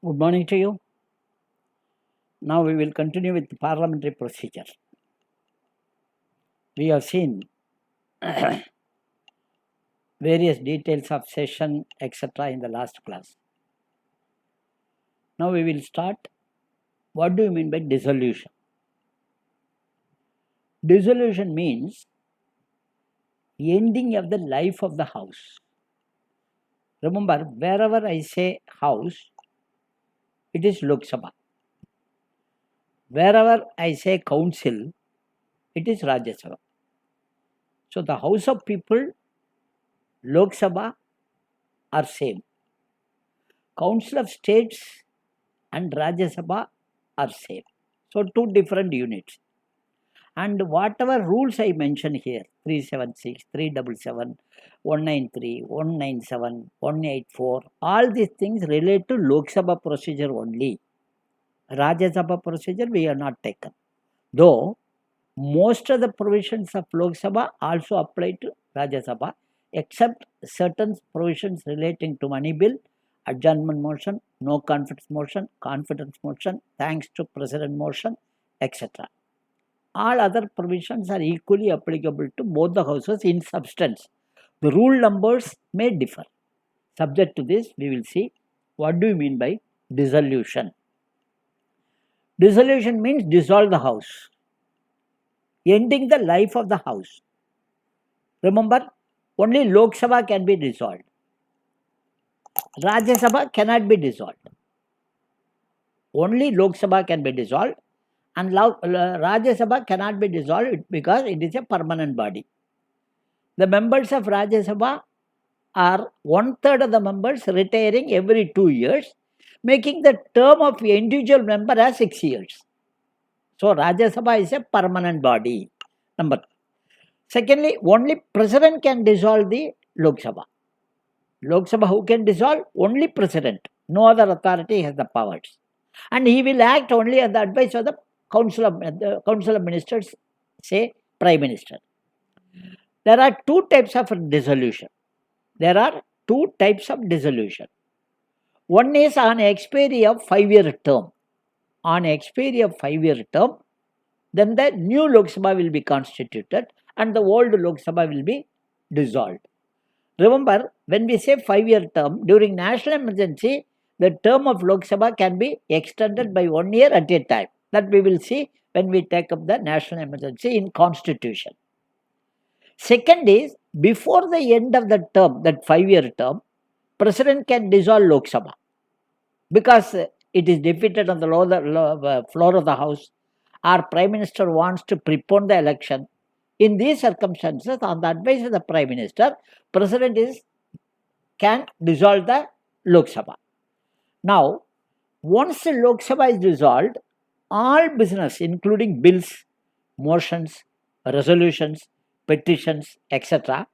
Good morning to you. Now we will continue with the parliamentary procedure. We have seen various details of session, etc. in the last class. Now we will start. What do you mean by dissolution? Dissolution means ending of the life of the house. Remember, wherever I say house, it is Lok Sabha. Wherever I say council, it is Rajya Sabha. So the house of people, Lok Sabha are same. Council of States and Rajya Sabha are same. So two different units. And whatever rules I mentioned here, 376, 377, 193, 197, 184, all these things relate to Lok Sabha procedure only. Rajya Sabha procedure we have not taken. Though most of the provisions of Lok Sabha also apply to Rajya Sabha, except certain provisions relating to money bill, adjournment motion, no confidence motion, thanks to president motion, etc. All other provisions are equally applicable to both the houses in substance. The rule numbers may differ. Subject to this, we will see what do you mean by dissolution. Dissolution means dissolve the house, ending the life of the house. Remember, only Lok Sabha can be dissolved. Rajya Sabha cannot be dissolved. Only Lok Sabha can be dissolved, and Rajya Sabha cannot be dissolved because it is a permanent body. The members of Rajya Sabha are 1/3 of the members retiring every 2 years, making the term of individual member as 6 years. So Rajya Sabha is a permanent body. Number. Secondly, only president can dissolve the Lok Sabha. Lok Sabha who can dissolve? Only president. No other authority has the powers. And he will act only at the advice of the Council of Ministers, say Prime Minister. There are two types of dissolution. One is on expiry of 5-year term. On expiry of 5-year term, then the new Lok Sabha will be constituted and the old Lok Sabha will be dissolved. Remember, when we say 5-year term, during national emergency, the term of Lok Sabha can be extended by 1 year at a time. That we will see when we take up the national emergency in constitution. Second is, before the end of the term, that 5-year term, president can dissolve Lok Sabha because it is defeated on the floor of the house, or prime minister wants to prepone the election. In these circumstances, on the advice of the prime minister, president can dissolve the Lok Sabha. Now, once the Lok Sabha is dissolved, all business, including bills, motions, resolutions, petitions, etc.,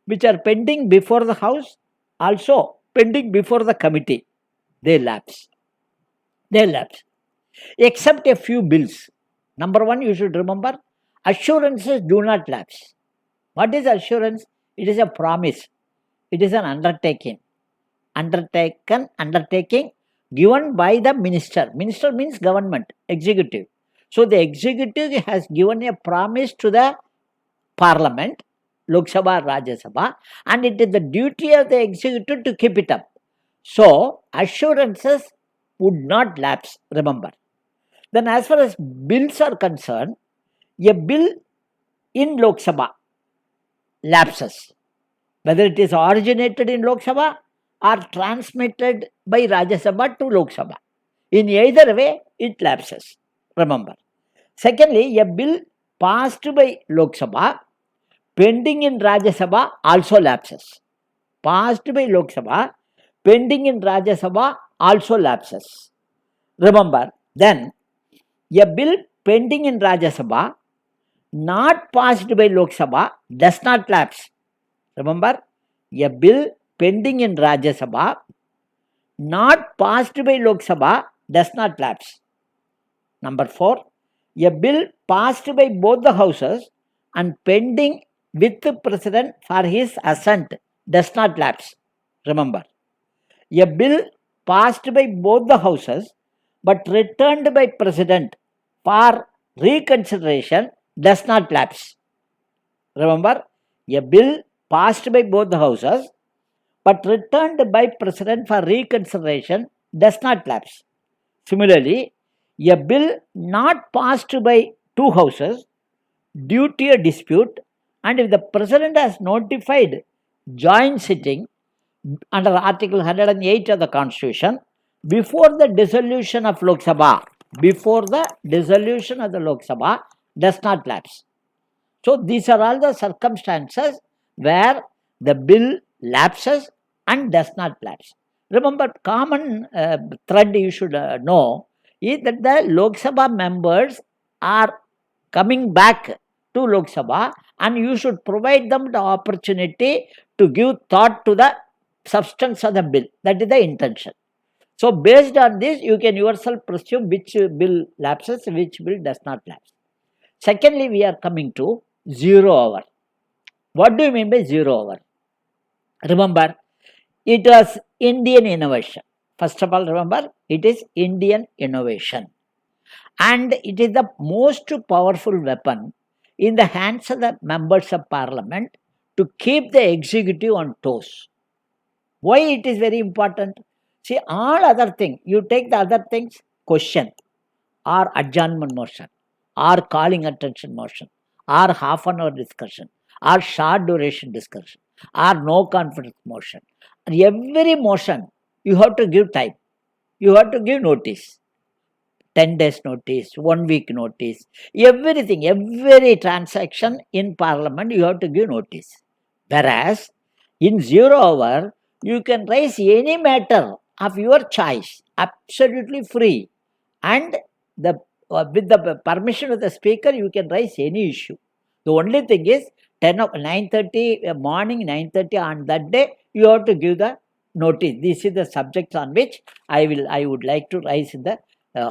which are pending before the house, also pending before the committee, they lapse. Except a few bills. Number one, you should remember, assurances do not lapse. What is assurance? It is a promise. It is an undertaking. Undertaking given by the minister. Minister means government, executive. So the executive has given a promise to the parliament, Lok Sabha, Rajya Sabha, and it is the duty of the executive to keep it up. So assurances would not lapse, remember. Then as far as bills are concerned, a bill in Lok Sabha lapses, whether it is originated in Lok Sabha or transmitted by Rajya Sabha to Lok Sabha. In either way, it lapses, remember. Secondly, a bill passed by Lok Sabha, pending in Rajya Sabha also lapses. Passed by Lok Sabha, pending in Rajya Sabha also lapses. Remember, then, a bill pending in Rajya Sabha, not passed by Lok Sabha, does not lapse. Remember, a bill pending in Rajya Sabha, not passed by Lok Sabha, does not lapse. Number 4, a bill passed by both the houses and pending with the president for his assent does not lapse. Remember, a bill passed by both the houses but returned by President for reconsideration does not lapse. Remember, a bill passed by both the houses but returned by President for reconsideration does not lapse. Similarly, a bill not passed by two houses due to a dispute, and if the President has notified joint sitting under Article 108 of the Constitution before the dissolution of Lok Sabha, does not lapse. So these are all the circumstances where the bill lapses and does not lapse. Remember, common thread you should know is that the Lok Sabha members are coming back to Lok Sabha, and you should provide them the opportunity to give thought to the substance of the bill. That is the intention. So based on this, you can yourself presume which bill lapses, which bill does not lapse. Secondly, we are coming to 0 hour. What do you mean by 0 hour? Remember, it was Indian innovation. First of all, remember, it is Indian innovation. And it is the most powerful weapon in the hands of the members of parliament to keep the executive on toes. Why it is very important? See, all other things, you take the other things, question, or adjournment motion, or calling attention motion, or half an hour discussion, or short duration discussion, or no confidence motion. And every motion, you have to give time. You have to give notice. 10 days notice, 1 week notice, everything, every transaction in parliament, you have to give notice. Whereas, in 0 hour, you can raise any matter of your choice, absolutely free. And with the permission of the speaker, you can raise any issue. The only thing is, 9:30 morning, 9:30 on that day, you have to give the notice. This is the subject on which I would like to raise in the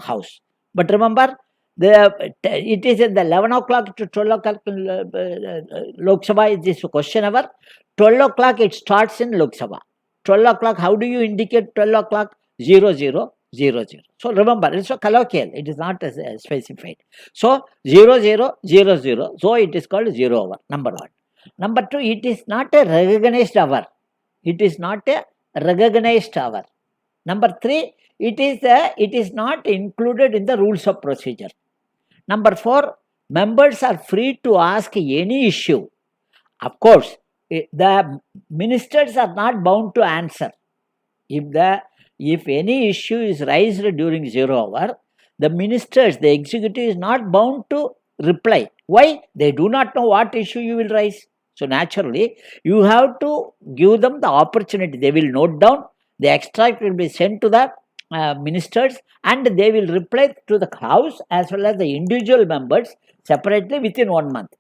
house. But remember, it is in the 11 o'clock to 12 o'clock Lok Sabha is this question hour. 12 o'clock it starts in Lok Sabha. 12 o'clock, how do you indicate 12 o'clock? 0000. So remember, it's a colloquial, it is not specified. So 0000, so it is called 0 hour, number one. Number two, it is not a recognized hour. It is not a recognized hour. Number three, it is not included in the rules of procedure. Number four, members are free to ask any issue. Of course, the ministers are not bound to answer. If any issue is raised during 0 hour, the ministers, the executive is not bound to reply. Why? They do not know what issue you will raise. So naturally, you have to give them the opportunity. They will note down, the extract will be sent to the ministers, and they will reply to the house as well as the individual members separately within 1 month.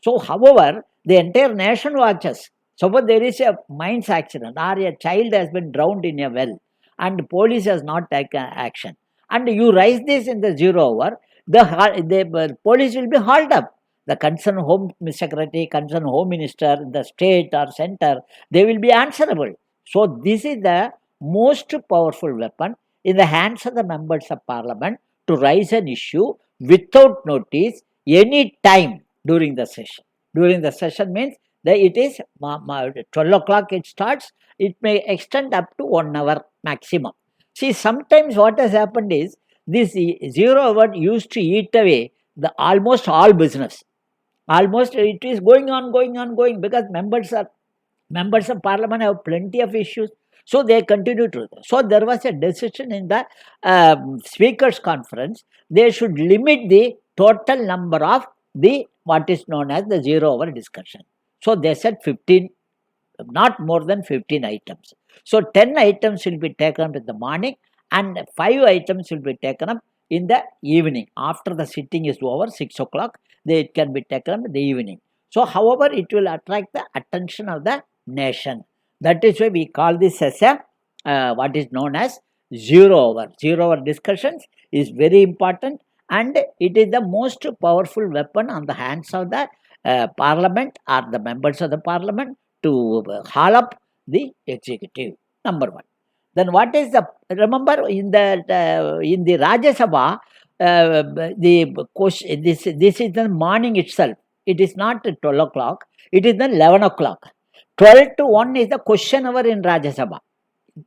So, however, the entire nation watches. Suppose there is a mines accident or a child has been drowned in a well and police has not taken action, and you raise this in the 0 hour, the police will be hauled up. The concerned home secretary, concerned home minister, the state or center, they will be answerable. So this is the most powerful weapon in the hands of the members of parliament to raise an issue without notice any time during the session. During the session means that it is 12 o'clock it starts, it may extend up to 1 hour maximum. See, sometimes what has happened is this 0 hour used to eat away the almost all business. Almost it is going on because members of parliament have plenty of issues, so they continue to. So there was a decision in the speakers conference, they should limit the total number of the what is known as the 0 hour discussion. So they said 15, not more than 15 items. So 10 items will be taken up in the morning and 5 items will be taken up in the evening. After the sitting is over, 6 o'clock, it can be taken up in the evening. So however, it will attract the attention of the nation. That is why we call this as a what is known as 0 hour. 0 hour discussions is very important, and it is the most powerful weapon on the hands of the parliament or the members of the parliament to haul up the executive. Number one. Then what is the, remember in the Rajya Sabha, the question, this is the morning itself. It is not 12 o'clock. It is then 11 o'clock. 12 to 1 is the question hour in Rajya Sabha.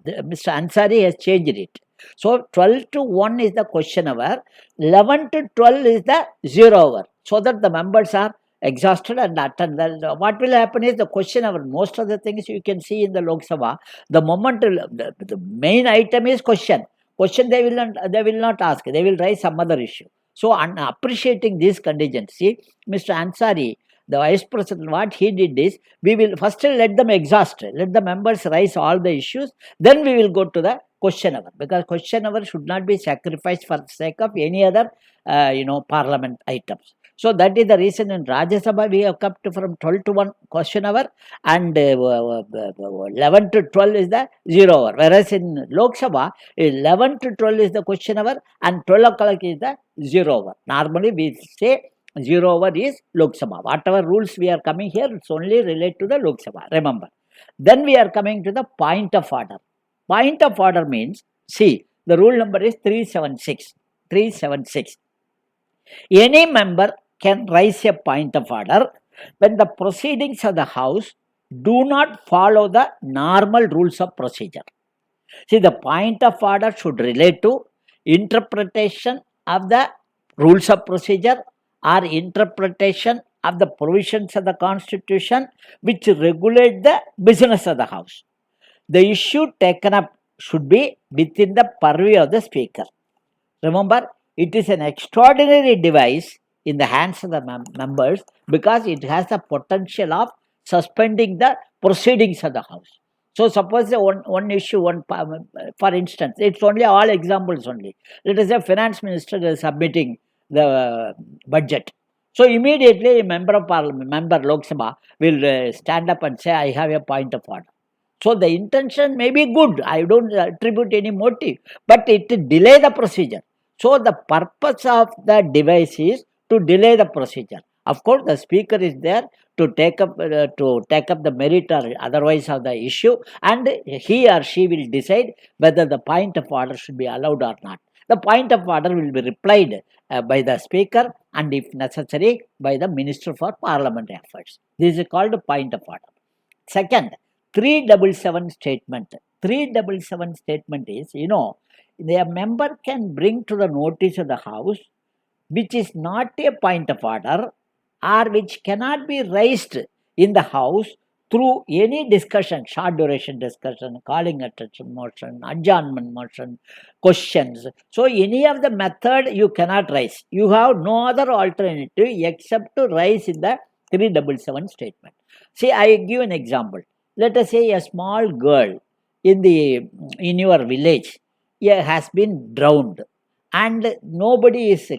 Mr. Ansari has changed it. So 12 to 1 is the question hour. 11 to 12 is the 0 hour. So that the members are exhausted and attend. What will happen is the question hour. Most of the things you can see in the Lok Sabha, the moment the main item is question. Question they will not ask. They will raise some other issue. So appreciating this contingency, Mr. Ansari, the Vice President, what he did is, we will first let them exhaust, let the members raise all the issues, then we will go to the question hour, because question hour should not be sacrificed for the sake of any other parliament items. So that is the reason in Rajya Sabha we have kept from 12 to 1 question hour, and 11 to 12 is the 0 hour. Whereas in Lok Sabha, 11 to 12 is the question hour and 12 o'clock is the 0 hour. Normally we say 0 hour is Lok Sabha. Whatever rules we are coming here, it's only related to the Lok Sabha, remember. Then we are coming to the point of order. Point of order means, see, the rule number is 376. 376. Any member can raise a point of order when the proceedings of the House do not follow the normal rules of procedure. See, the point of order should relate to interpretation of the rules of procedure or interpretation of the provisions of the Constitution which regulate the business of the House. The issue taken up should be within the purview of the Speaker. Remember, it is an extraordinary device in the hands of the members because it has the potential of suspending the proceedings of the House. So suppose one issue, for instance, it's only all examples only. Let us say finance minister is submitting the budget. So immediately a member of parliament, member Lok Sabha will stand up and say, I have a point of order. So the intention may be good. I don't attribute any motive, but it delay the procedure. So the purpose of the device is to delay the procedure. Of course, the speaker is there to take up the merit or otherwise of the issue, and he or she will decide whether the point of order should be allowed or not. The point of order will be replied by the speaker, and if necessary by the Minister for Parliamentary Affairs. This is called point of order. Second, 377 statement. 377 statement is, the member can bring to the notice of the House which is not a point of order or which cannot be raised in the House through any discussion, short duration discussion, calling attention motion, adjournment motion, questions. So any of the method you cannot raise. You have no other alternative except to raise in the 377 statement. See, I give an example. Let us say a small girl in your village has been drowned, and nobody is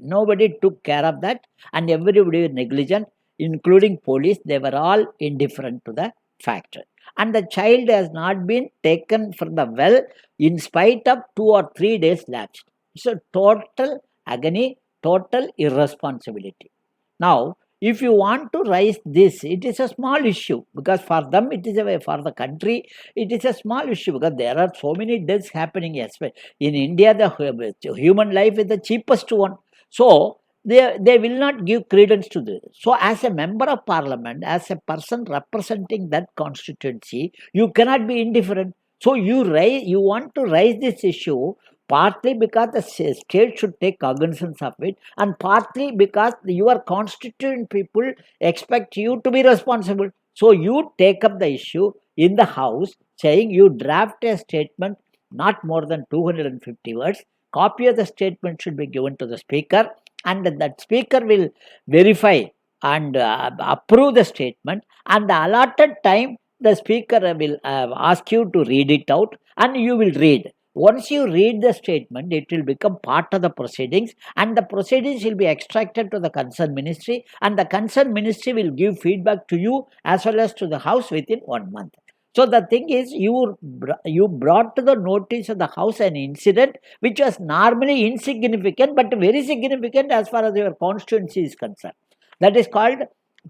nobody took care of that, and everybody was negligent, including police. They were all indifferent to the fact, and the child has not been taken from the well in spite of 2 or 3 days lapsed. So total agony, total irresponsibility. Now, if you want to raise this, it is a small issue because for them it is for the country it is a small issue because there are so many deaths happening. In India, the human life is the cheapest one. So they will not give credence to this. So as a member of parliament, as a person representing that constituency, you cannot be indifferent. So you want to raise this issue partly because the state should take cognizance of it, and partly because your constituent people expect you to be responsible. So you take up the issue in the House, saying you draft a statement not more than 250 words. Copy of the statement should be given to the speaker, and that speaker will verify and approve the statement, and the allotted time the speaker will ask you to read it out, and you will read. Once you read the statement, it will become part of the proceedings, and the proceedings will be extracted to the concerned ministry, and the concerned ministry will give feedback to you as well as to the House within 1 month. So the thing is, you brought to the notice of the House an incident which was normally insignificant but very significant as far as your constituency is concerned. That is called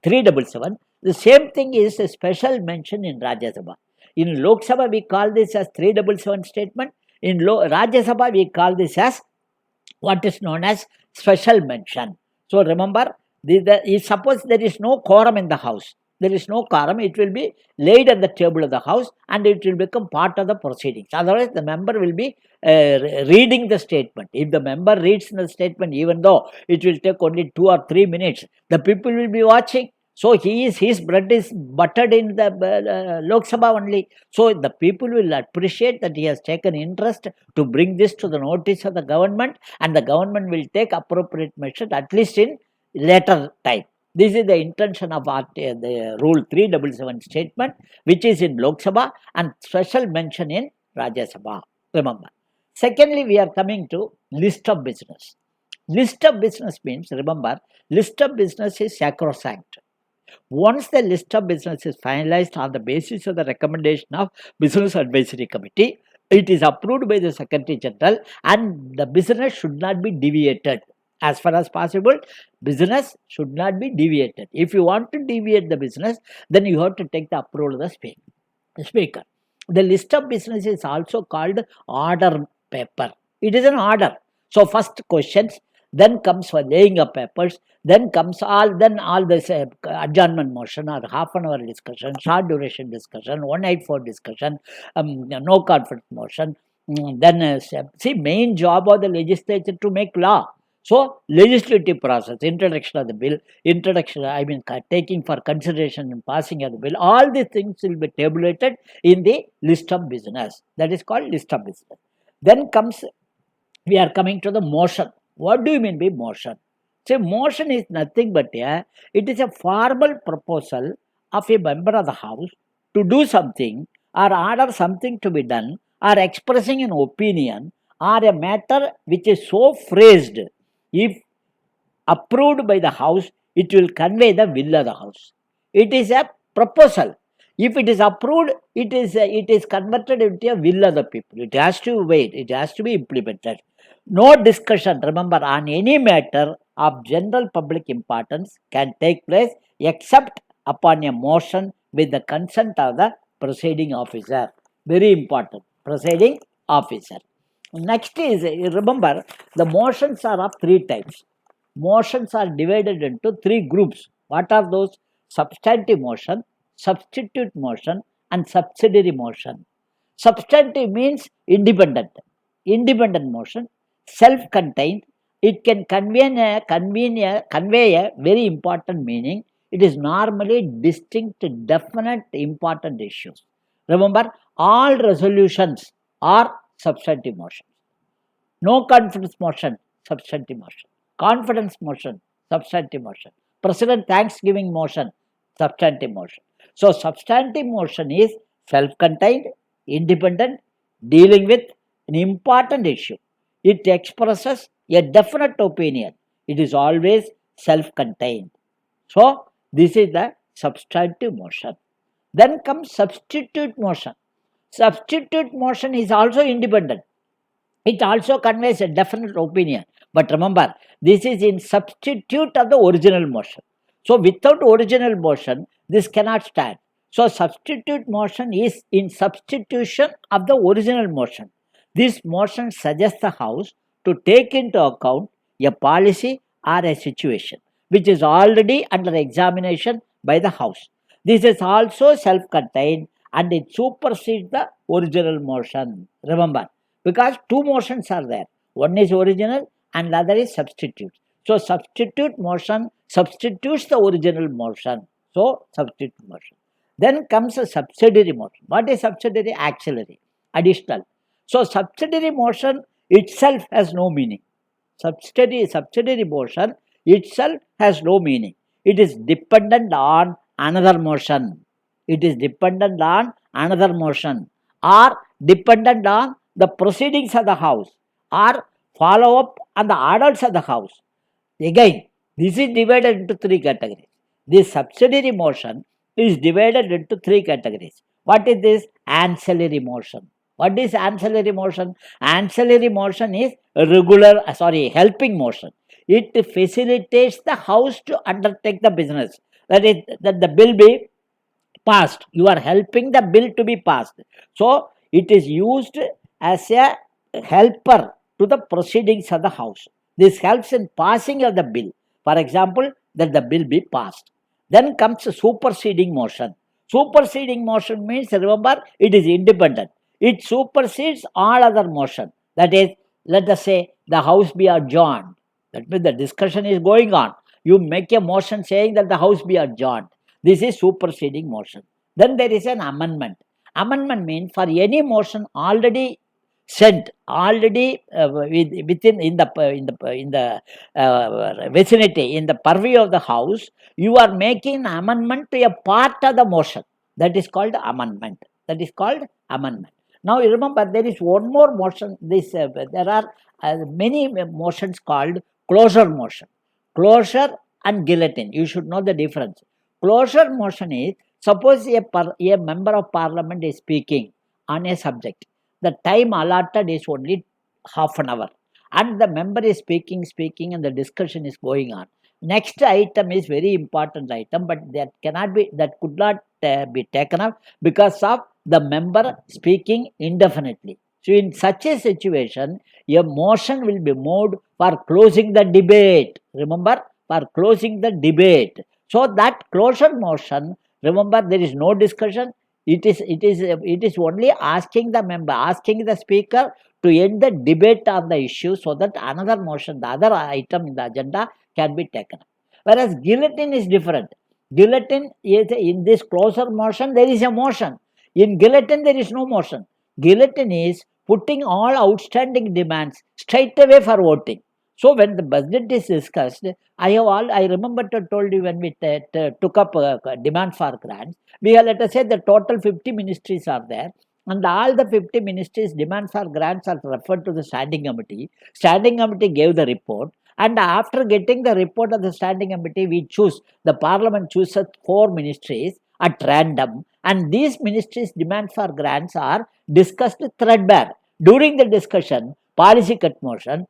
377. The same thing is a special mention in Rajya Sabha. In Lok Sabha, we call this as 377 statement. In Rajya Sabha, we call this as what is known as special mention. So remember, if suppose there is no quorum in the house, there is no quorum, it will be laid at the table of the house and it will become part of the proceedings. Otherwise, the member will be reading the statement. If the member reads the statement, even though it will take only 2 or 3 minutes, the people will be watching. So his bread is buttered in the Lok Sabha only. So the people will appreciate that he has taken interest to bring this to the notice of the government, and the government will take appropriate measures at least in later time. This is the intention of the Rule 377 statement, which is in Lok Sabha and special mention in Rajya Sabha. Remember. Secondly, we are coming to list of business. List of business means, remember, list of business is sacrosanct. Once the list of business is finalized on the basis of the recommendation of Business Advisory Committee, it is approved by the Secretary General and the business should not be deviated. As far as possible, business should not be deviated. If you want to deviate the business, then you have to take the approval of the speaker. The list of business is also called order paper. It is an order. So first questions, then comes for laying of papers, then comes all this adjournment motion or half an hour discussion, short duration discussion, 184 discussion, no confidence motion. Then see, main job of the legislature to make law. So legislative process, introduction of the bill, taking for consideration and passing of the bill, all these things will be tabulated in the list of business. That is called list of business. Then we are coming to the motion. What do you mean by motion? So motion is nothing but it is a formal proposal of a member of the house to do something or order something to be done or expressing an opinion or a matter which is so phrased, if approved by the house, it will convey the will of the house. It is a proposal. If it is approved, it is converted into a will of the people. It has to wait. It has to be implemented. No discussion, remember, on any matter of general public importance can take place except upon a motion with the consent of the presiding officer. Very important. Presiding officer. Next is, remember, the motions are of 3 types. Motions are divided into 3 groups. What are those? Substantive motion, substitute motion, and subsidiary motion. Substantive means independent. Independent motion, self-contained. It can convey a very important meaning. It is normally distinct, definite, important issues. Remember, all resolutions are substantive motion. No confidence motion, substantive motion. Confidence motion, substantive motion. President Thanksgiving motion, substantive motion. So, substantive motion is self-contained, independent, dealing with an important issue. It expresses a definite opinion. It is always self-contained. So, this is the substantive motion. Then comes substitute motion. Substitute motion is also independent. It also conveys a definite opinion. But remember, this is in substitute of the original motion. So, without original motion, this cannot stand. So, substitute motion is in substitution of the original motion. This motion suggests the House to take into account a policy or a situation which is already under examination by the House. This is also self-contained and it supersedes the original motion. Remember, because 2 motions are there. One is original and the other is substitute. So, substitute motion substitutes the original motion. So, substitute motion. Then comes a subsidiary motion. What is subsidiary? Auxiliary, additional. So, subsidiary motion itself has no meaning. Subsidiary motion itself has no meaning. It is dependent on another motion. It is dependent on another motion or dependent on the proceedings of the House or follow up on the orders of the House. Again, this is divided into 3 categories. This subsidiary motion is divided into 3 categories. What is this? Ancillary motion. What is ancillary motion? Ancillary motion is helping motion. It facilitates the House to undertake the business. That is, that the bill be passed. You are helping the bill to be passed. So it is used as a helper to the proceedings of the House. This helps in passing of the bill. For example, that the bill be passed. Then comes a superseding motion. Superseding motion means, remember, it is independent. It supersedes all other motion. That is, let us say the House be adjourned. That means the discussion is going on. You make a motion saying that the House be adjourned. This is superseding motion. Then there is an amendment. Amendment means for any motion already sent, already within in the vicinity, in the purview of the House, you are making an amendment to a part of the motion. That is called amendment. That is called amendment. Now you remember there is one more motion. There are many motions called closure motion. Closure and guillotine. You should know the difference. Closure motion is, suppose a member of parliament is speaking on a subject. The time allotted is only half an hour. And the member is speaking, and the discussion is going on. Next item is very important item, but that could not be taken up because of the member speaking indefinitely. So in such a situation, a motion will be moved for closing the debate. Remember, for closing the debate. So that closure motion, remember, there is no discussion. It is only asking the member, asking the speaker to end the debate on the issue so that another motion, the other item in the agenda can be taken up. Whereas guillotine is different. Guillotine is, in this closure motion, there is a motion. In guillotine, there is no motion. Guillotine is putting all outstanding demands straight away for voting. So when the budget is discussed, I remember to told you when we took up demand for grants, we have, let us say, the total 50 ministries are there, and all the 50 ministries demand for grants are referred to the standing committee. Standing committee gave the report, and after getting the report of the standing committee, the parliament chooses 4 ministries at random, and these ministries' demand for grants are discussed threadbare. During the discussion, policy cut motion,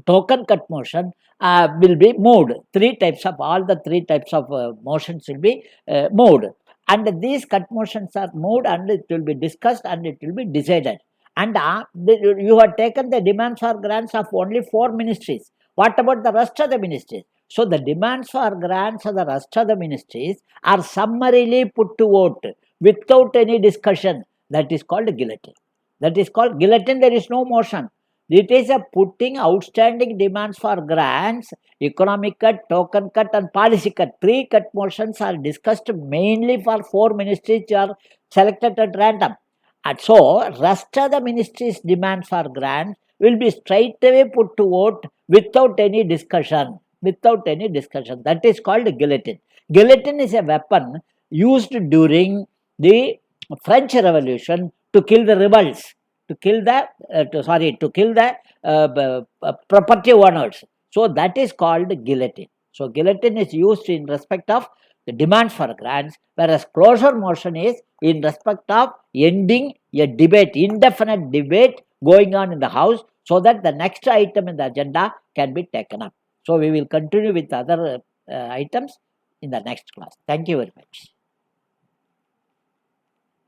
token cut motion will be moved. All the three types of motions will be moved. And these cut motions are moved and it will be discussed and it will be decided. And you have taken the demands for grants of only 4 ministries. What about the rest of the ministries? So the demands for grants of the rest of the ministries are summarily put to vote without any discussion. That is called guillotine. That is called guillotine. There is no motion. It is a putting outstanding demands for grants, economic cut, token cut, and policy cut. 3 cut motions are discussed mainly for 4 ministries which are selected at random. And so, rest of the ministries' demands for grants will be straight away put to vote without any discussion. Without any discussion. That is called guillotine. Guillotine is a weapon used during the French Revolution to kill the rebels. To kill the property owners. So that is called guillotine. So guillotine is used in respect of the demands for grants, whereas closure motion is in respect of ending a debate, indefinite debate going on in the House, so that the next item in the agenda can be taken up. So we will continue with other items in the next class. Thank you very much.